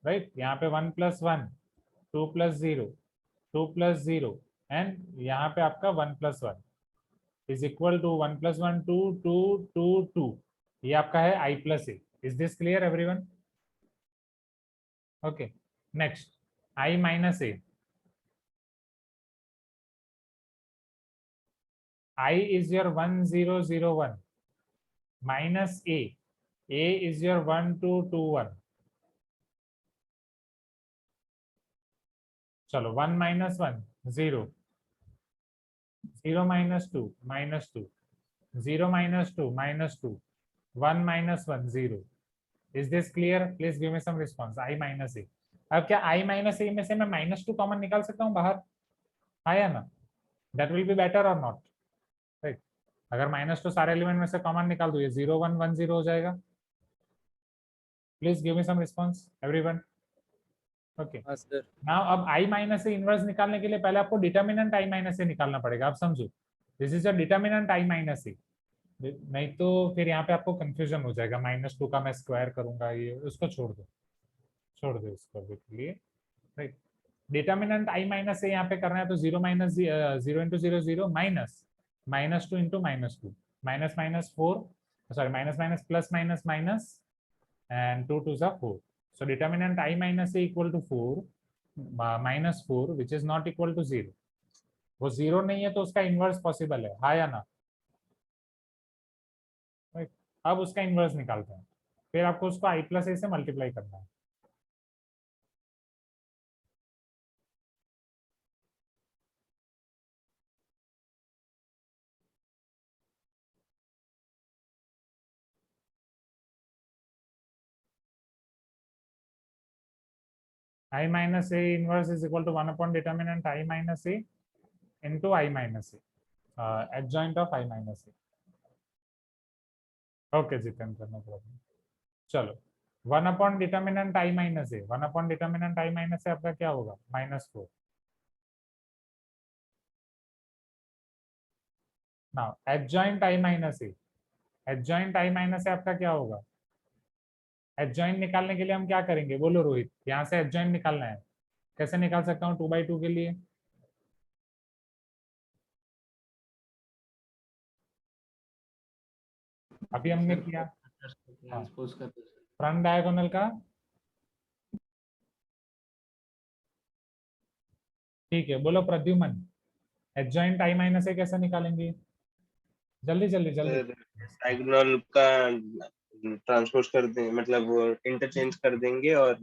राइट? यहाँ पे 1 + 1, 2 + 0, 2 + 0, एंड यहाँ पे आपका 1 + 1 इज इक्वल टू 1 + 1 2 2 2 2। ये आपका है I plus A. Is this clear everyone? Okay, next I minus A. I is your 1001 minus A is your 1221। चलो 1 - 1 0, 0 - 2 -2, 0 - 2 -2, 1 - 1 0। Is this clear? Please give me some response. I minus A। अब क्या I minus A में से मैं -2 common निकाल सकता हूँ बाहर? आया ना? That will be better or not? Right? अगर -2 सारे एलिमेंट में से कॉमन निकाल दो, ये 0 1 1 0 हो जाएगा। Please give me some response everyone. Okay, हाँ सर। नाउ अब आई माइनस से इनवर्स निकालने के लिए पहले आपको डिटर्मिनेंट आई माइनस से निकालना पड़ेगा। आप समझो, this is a determinant I minus से, नहीं तो फिर यहाँ पे आपको कंफ्यूजन हो जाएगा। -2 का मैं स्क्वायर करूंगा, ये उसको छोड़ दो, छोड़ दो इसको अभी के लिए, राइट? डिटर्मिनेंट आई माइनस से यहाँ पे करना है तो 0 - 0 × 0 0 minus -2 × -2 minus minus 4, sorry minus minus plus minus minus and 2 2s are 4. So determinant I minus a equal to 4 minus 4 which is not equal to 0। वो 0 नहीं है तो उसका इनवर्स पॉसिबल है, हाँ या ना? Right? अब उसका इनवर्स निकालते हैं, फिर आपको उसको I plus a से मल्टीप्लाई करना है। I minus a inverse is equal to 1 upon determinant I minus a into I minus a, adjoint of I minus a। Okay Jitendra, no problem. चलो 1 upon determinant I minus A, 1 upon determinant I minus A आपका क्या होगा? -4। Now adjoint I minus A, adjoint I minus A आपका क्या होगा? Adjoint निकालने के लिए हम क्या करेंगे बोलो रोहित? यहाँ से एडजॉइंट निकालना है, कैसे निकाल सकता हूँ 2/2 के लिए? अभी हमने किया फ्रंट डायगोनल का, ठीक है। बोलो प्रद्युमन, एडजॉइंट I माइनस ए कैसे निकालेंगे? जल्दी जल्दी जल्दी। डायगोनल का ट्रांसपोज कर देंगे, मतलब इंटरचेंज कर देंगे, और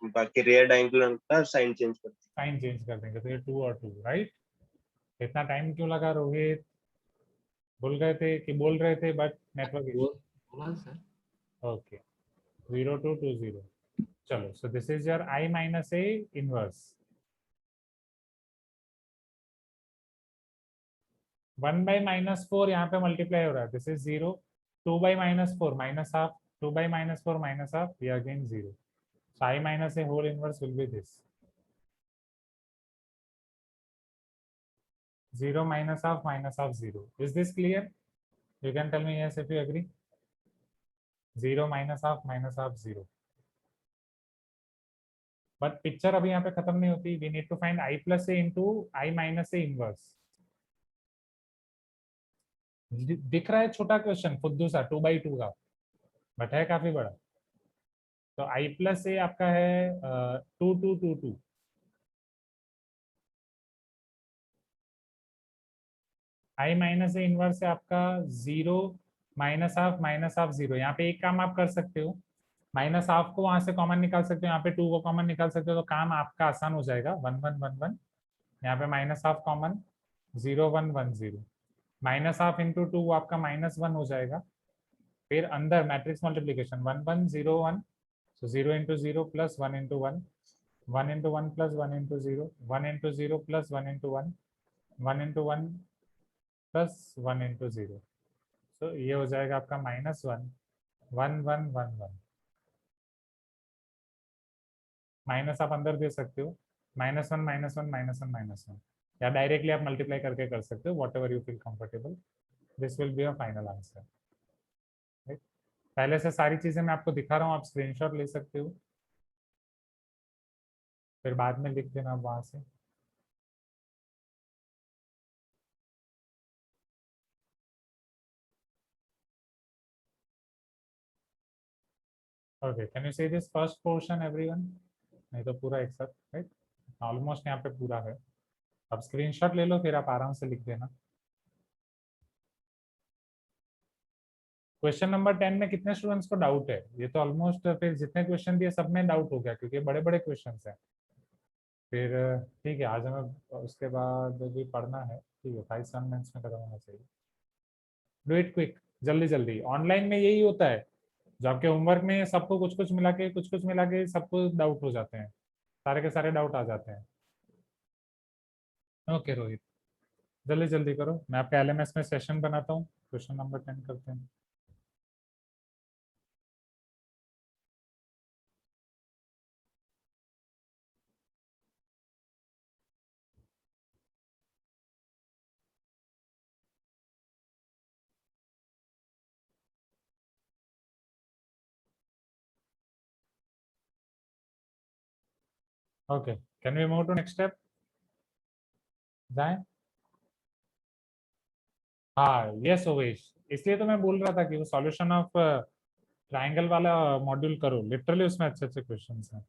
बाकी रियर डायगोनल का साइन चेंज कर देंगे। साइन चेंज कर देंगे तो ये 2 और 2, राइट? इतना टाइम क्यों लगा रोहित? बोल गए थे कि बोल रहे थे बट नेटवर्क इशू। ओके, 0 2 2 0। चलो, so this is your I minus A inverse. 1 by -4 यहाँ पे मल्टीप्लाई हो रहा है, this is 0। 2 by -4 minus half, 2 by -4 minus half, ये again 0। So I minus a whole inverse will be this 0 minus half 0। Is this clear? You can tell me yes if you agree। 0 minus half 0। But picture अभी यहाँ पे खत्म नहीं होती। We need to find I plus a into I minus a inverse. दिख रहा है छोटा क्वेश्चन फुद्दू सा 2/2 का, बट है काफी बड़ा। तो I plus a आपका है 2 2 2 2। I माइनस ए इनवर्स है आपका 0 minus हाफ 0। यहाँ पे एक काम आप कर सकते हो, माइनस हाफ को वहां से कॉमन निकाल सकते हो, यहाँ पे 2 को कॉमन निकाल सकते हो, तो काम आपका आसान हो जाएगा। 1 1 1 1, यहाँ पे minus half common, 0 1 1 0, minus half into 2 आपका -1 हो जाएगा। फिर अंदर matrix multiplication 1 1 0 1, so 0 into 0 plus 1 into 1, 1 into 1 plus 1 into 0, 1 into 0 plus 1 into 1, 1 into 1 plus 1 into 0, so ये हो जाएगा आपका -1 1 1 1 1। माइनस आप अंदर दे सकते हो, -1 -1 -1 -1, या डायरेक्टली आप मल्टीप्लाई करके कर सकते हो, what ever you feel comfortable. This will be a final answer. पहले से सारी चीजें मैं आपको दिखा रहा हूँ, आप स्क्रीनशॉट ले सकते हो, फिर बाद में लिख देना वहां से। Okay, can you see this first portion everyone? नहीं तो पूरा एक साथ, राइट? ऑलमोस्ट यहाँ पे पूरा है। अब स्क्रीनशॉट ले लो, फिर आप आराम से लिख देना। क्वेश्चन नंबर 10 में कितने स्टूडेंट्स को डाउट है? ये तो ऑलमोस्ट फिर जितने क्वेश्चन दिए सब में डाउट हो गया, क्योंकि बड़े बड़े क्वेश्चन हैं। फिर ठीक है, आज हमें उसके बाद भी पढ़ना है, ठीक है, 5-7 मिनट्स में खत्म होना चाहिए। डू इट क्विक, जल्दी जल्दी। ऑनलाइन में यही होता है, जो आपके होमवर्क में सबको कुछ कुछ मिला के सबको डाउट हो जाते हैं, सारे के सारे डाउट आ जाते हैं। ओके रोहित, जल्दी जल्दी करो, मैं आपके LMS में सेशन बनाता हूँ, क्वेश्चन नंबर 10 करते हैं। Okay, can we move to next step? जाएं? हाँ यस ओवेश, इसलिए तो मैं बोल रहा था कि वो सॉल्यूशन ऑफ ट्रायंगल वाला मॉड्यूल करो, लिटरली उसमें अच्छे अच्छे क्वेश्चंस हैं।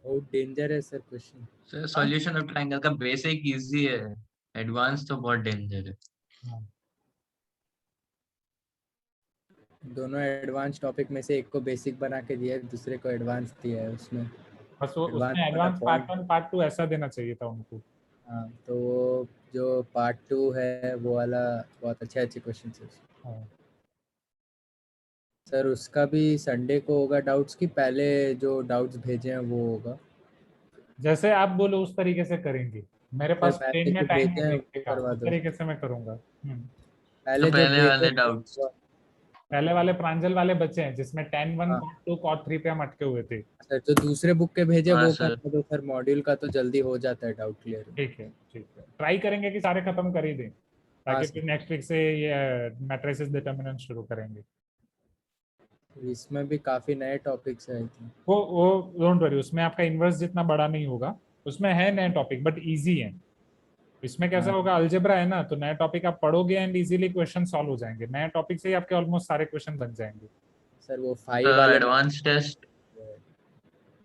बहुत डेंजर है sir question. Sir solution of triangle का बेसिक इजी है, एडवांस तो बहुत डेंजर है। हाँ। दोनों एडवांस टॉपिक में से एक को बेसिक बना के दिया है, दूसरे को एडवांस दिया है। उसमें बस वो एडवांस उसमें वाला एडवांस पार्ट पॉइंट, 1 पार्ट 2 ऐसा देना चाहिए था उनको। हाँ तो वो जो पार्ट 2 है वो वाला बहुत अच्छे अच्छे क्वेश्चन है। हाँ। सर उसका भी संडे को होगा डाउट्स, की पहले जो डाउट्स भेजे हैं वो होगा? जैसे आप बोलो उस तरीके से करेंगे, मेरे सर पास पहले ट्रेन में जो टाइम भेजे है हैं देखने वो का, करवा उस दो। तरीके से मैं करूंगा। पहले तो जो पहले भेजे वाले डाउट्स, पहले वाले प्रांजल वाले बच्चे हैं जिसमें 10 1 हाँ कॉट 2 कॉट 3 पे हम अटके हुए थे। सर, जो दूसरे बुक के भेजे हाँ वो सर। करवा दो सर, मॉड्यूल का तो जल्दी हो जाता है डाउट क्लियर। ठीक है ठीक है, ट्राई करेंगे कि सारे खत्म कर ही दें, हाँ ताकि सर, फिर नेक्स्ट वीक से ये मैट्रिसेस डिटरमिनेंट शुरू करेंगे। इसमें भी काफी नए टॉपिक्स है। वो डोंट वरी, उसमें आपका इन्वर्स जितना बड़ा नहीं होगा, उसमें है नए टॉपिक बट इजी है। इसमें कैसा हाँ होगा, अलजेब्रा है ना, तो नए टॉपिक आप पढ़ोगे एंड इजीली क्वेश्चन सॉल्व हो जाएंगे, नए टॉपिक से ही आपके ऑलमोस्ट सारे क्वेश्चन बन जाएंगे। सर वो तो 5 वाले एडवांस टेस्ट,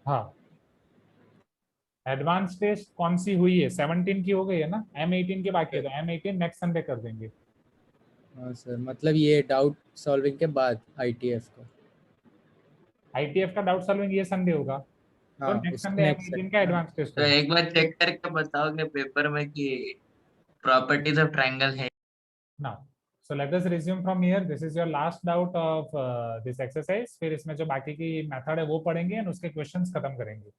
हाँ, एडवांस टेस्ट कौन सी हुई है? 17 की हो गई है ना, M18 की बाकी है, तो M18 नेक्स्ट संडे कर देंगे। हाँ सर, मतलब ये डाउट सॉल्विंग के बाद ITF का। ITF का डाउट सॉल्विंग ये संडे होगा, तो हाँ नेक्स्ट उसके संडे नेक्स्ट M18 का एडवांस टेस्ट तो होगा। एक बार चेक करके बताओगे पेपर में कि प्रॉपर्टीज ऑफ ट्रायंगल है? Now, so let us resume from here. This is your last doubt of this exercise. फिर इसमें जो बाकी की मेथड है वो पढ़ेंगे और उसके क्वेश्चंस खत्म करेंगे।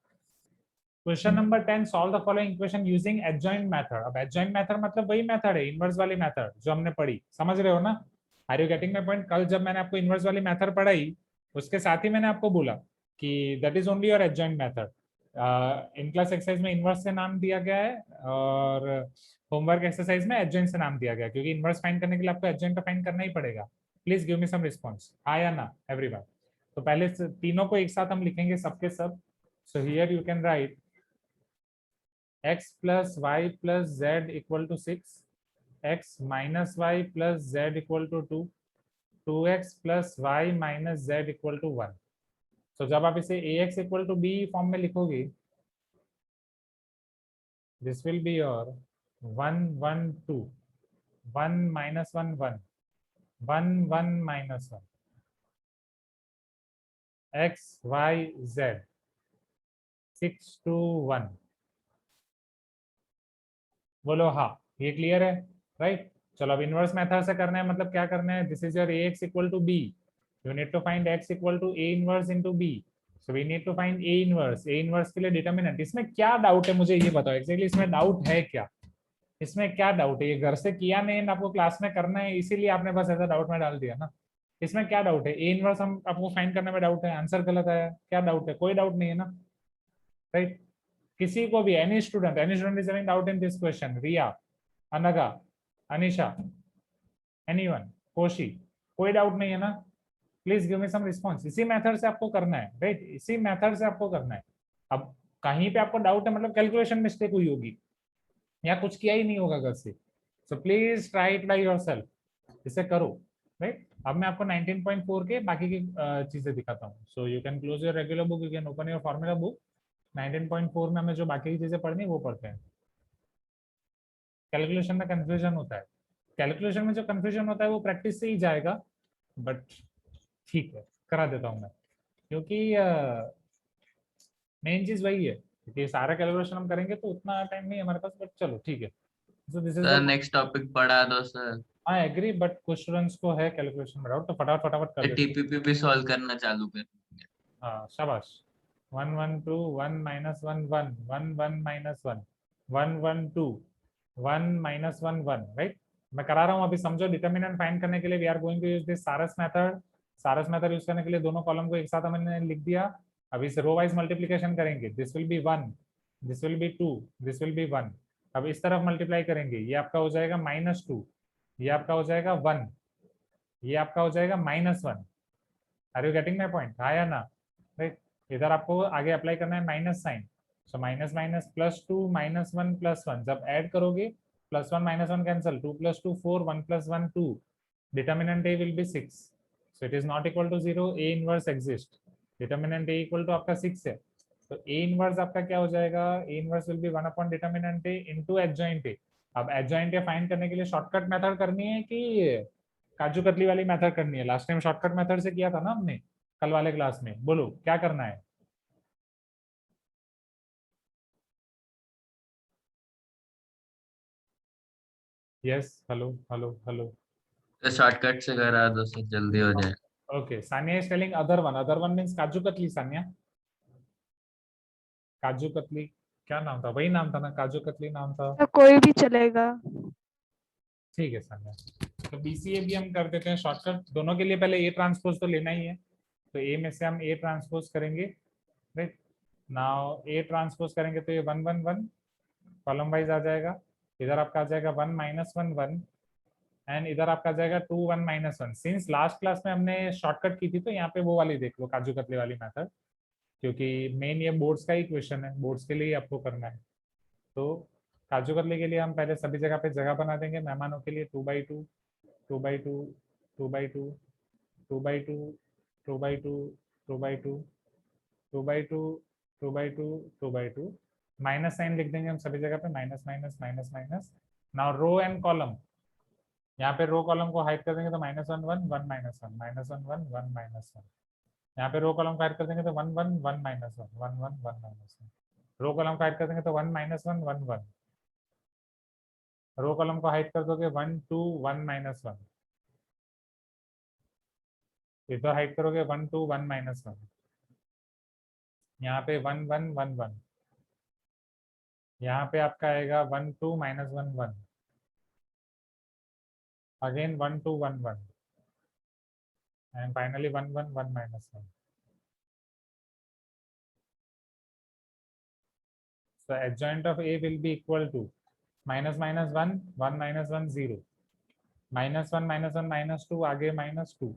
Question number 10, solve the following equation using adjoint method. अब एडजॉइंट मेथड मतलब वही मेथड है, इनवर्स वाली मेथड जो हमने पढ़ी, समझ रहे हो ना? Are you getting my point? कल जब मैंने आपको इनवर्स वाली मेथड पढ़ाई, उसके साथ ही मैंने आपको बोला कि that is only your adjoint method. In class exercise में इनवर्स से नाम दिया गया है और होमवर्क एक्सरसाइज में एडजॉइंट से नाम दिया गया, क्योंकि इनवर्स फाइंड करने के लिए आपको एडजॉइंट फाइंड करना ही पड़ेगा। Please give me some response, हाँ या ना एवरीवन। तो पहले तीनों को एक साथ हम लिखेंगे सबके सब। So here you can write x plus y plus z equal to 6, x minus y plus z equal to 2, 2x plus y minus z equal to 1। so जब आप इसे ax equal to b form में लिखोगे, this will be your 1 1 2, 1 minus 1 1, 1 1 minus 1 x y z 6 2 1। बोलो हाँ, ये clear है, right. चलो अब इनवर्स मेथड से करना है, मतलब क्या करना है, this is your ax equal to b, you need to find x equal to a inverse into b, so we need to find a inverse. a inverse के लिए डिटरमिनेंट, इसमें क्या डाउट है मुझे ये बताओ एक्चुअली, इसमें डाउट है क्या, इसमें क्या डाउट है, ये घर से किया नहीं, आपको क्लास में करना है इसीलिए आपने बस ऐसा डाउट में डाल दिया ना। इसमें क्या डाउट है, ए इनवर्स हम आपको फाइंड करने में डाउट है, आंसर गलत आया, क्या डाउट है, कोई डाउट नहीं है ना, राइट। किसी को भी any student is having doubt in this question, Riya, Anaga, Anisha, anyone, Koshi, कोई डाउट नहीं है ना, please give me some response. इसी मेथड से आपको करना है, राइट, इसी मेथड से आपको करना है। अब कहीं पे आपको डाउट है मतलब कैलकुलेशन मिस्टेक हुई होगी या कुछ किया ही नहीं होगा घर से, so please try it by yourself, इसे करो, राइट। अब मैं आपको 19.4 के बाकी की चीजें दिखाता हूँ, so you can close your regular book, you can open your formula book. 19.4 में हमें जो बाकी की चीजें पढ़नी है वो पढ़ते हैं। कैलकुलेशन में कंफ्यूजन होता है, कैलकुलेशन में जो कंफ्यूजन होता है वो प्रैक्टिस से ही जाएगा, बट ठीक है करा देता हूँ मैं, क्योंकि मेन चीज वही है, क्योंकि सारा कैलकुलेशन हम करेंगे तो उतना टाइम नहीं है हमारे पास, बट चलो ठीक है। So this is sir the, next topic पढ़ा दो सर। आई एग्री, बट कुछ स्टूडेंट्स को है कैलकुलेशन में डाउट, तो फटाफट फटाफट कर देते हैं। टीपीपी भी सॉल्व करना चालू कर। हाँ शाबाश। 1 1 2 1 minus 1 1 1 1 minus 1 1 1 2 1 minus 1 1, राइट। मैं करा रहा हूँ अभी, समझो। डिटर्मिनेंट फाइंड करने के लिए we are going to use this Sarrus method. Sarrus method use करने के लिए दोनों कॉलम को एक साथ हमने लिख दिया। अभी इसे रो वाइज मल्टीप्लीकेशन करेंगे, this will be 1, this will be 2, this will be 1। अब इस तरफ मल्टीप्लाई करेंगे, ये आपका हो जाएगा -2, ये आपका हो जाएगा 1, ये आपका हो जाएगा -1। Are you getting my point, हाँ या ना, राइट। इधर आपको आगे अप्लाई करना है minus sign, so minus minus +2 -1 +1, जब ऐड करोगे +1 -1 cancel, 2 + 2 4, 1 + 1 2, determinant A will be 6, so it is not equal to 0, A inverse exist, determinant A equal to आपका 6 है, तो ए इनवर्स आपका क्या हो जाएगा, A inverse will be 1 upon determinant A into adjoint A. अब adjoint A find करने के लिए शॉर्टकट मेथड करनी है कि काजू कतली वाली मेथड करनी है, लास्ट टाइम शॉर्टकट मेथड से किया था ना हमने कल वाले क्लास में, बोलो क्या करना है। Yes, hello hello hello. तो शॉर्टकट से करा दो सर, जल्दी हो जाए। Okay, Sania is telling other one means kaju katli. Sania, kaju katli क्या नाम था, वही नाम था ना, काजू कतली नाम था। तो कोई भी चलेगा। ठीक है सानिया, तो बीसीए भी हम कर देते हैं शॉर्टकट दोनों के लिए। पहले ए ट्रांसपोज तो लेना ही है, तो ए में से हम ए ट्रांसपोज करेंगे, राइट। नाउ ए ट्रांसपोज करेंगे तो ये 1 1 1 कॉलम वाइज आ जाएगा, इधर आपका आ जाएगा 1 -1 1, एंड इधर आपका जाएगा 2 1 -1। सिंस लास्ट क्लास में हमने शॉर्टकट की थी तो यहाँ पे वो वाली देख लो, काजू कतली वाली मेथड, क्योंकि मेन ये बोर्ड्स का ही क्वेश्चन है, बोर्ड्स के लिए आपको करना है। तो काजू कतली के लिए हम पहले सभी जगह पे जगह बना देंगे मेहमानों के लिए, 2/2 2/2 2/2 2/2 2/2 2/2 2/2 2/2 2/2, माइनस साइन लिख देंगे हम सभी जगह पे, minus minus minus minus. Now row and column, यहाँ पे रो कॉलम को हाइड कर देंगे तो -1 1 1 -1 -1 1 1 -1। यहाँ पे रो कॉलम को हाइड कर देंगे तो 1 1 1 -1 1 1 1 -1। रो कॉलम को हाइड कर देंगे तो 1 -1 1 1। रो कॉलम को हाइड कर दोगे 1 2 1 -1। इधर हाइड करोगे 1 2 1 -1। यहाँ पे 1 1 1 1। यहाँ पे आपका आएगा 1 2 -1 1। Again 1 2 1 1, and finally 1 1 1 -1। So adjoint of A will be equal to minus minus 1 1 -1 0, -1 -1 -2, आगे -2,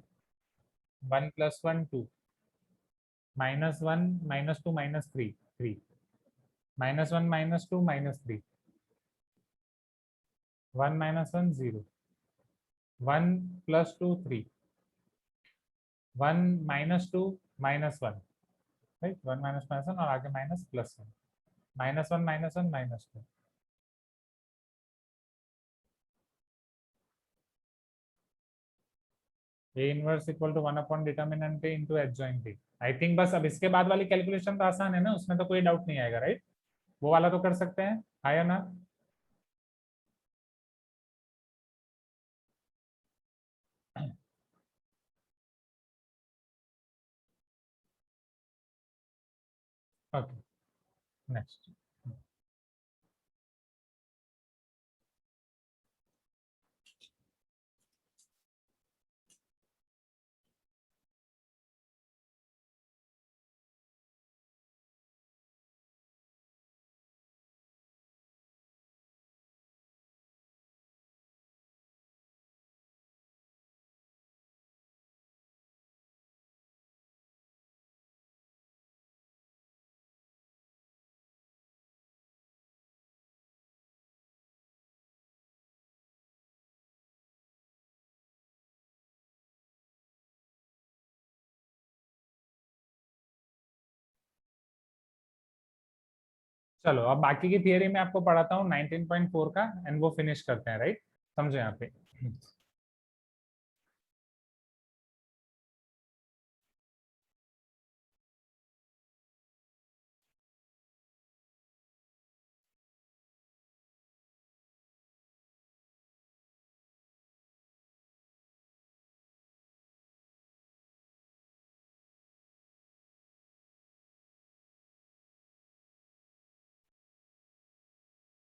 1 + 1 2, -1 -2 -3 3, -1 -2 -3, 1 -1 0, 1 + 2 3, 1 -2 -1, राइट, 1 -1 और आगे minus +1, -1 -1 -2। A inverse equal to 1 upon determinant A into adjoint B. I think बस अब इसके बाद वाली कैलकुलेशन तो आसान है ना, उसमें तो कोई डाउट नहीं आएगा, राइट? वो वाला तो कर सकते हैं, आया ना? Okay, next. चलो अब बाकी की थियरी में आपको पढ़ाता हूँ 19.4 का, एंड वो फिनिश करते हैं, राइट? समझो यहाँ पे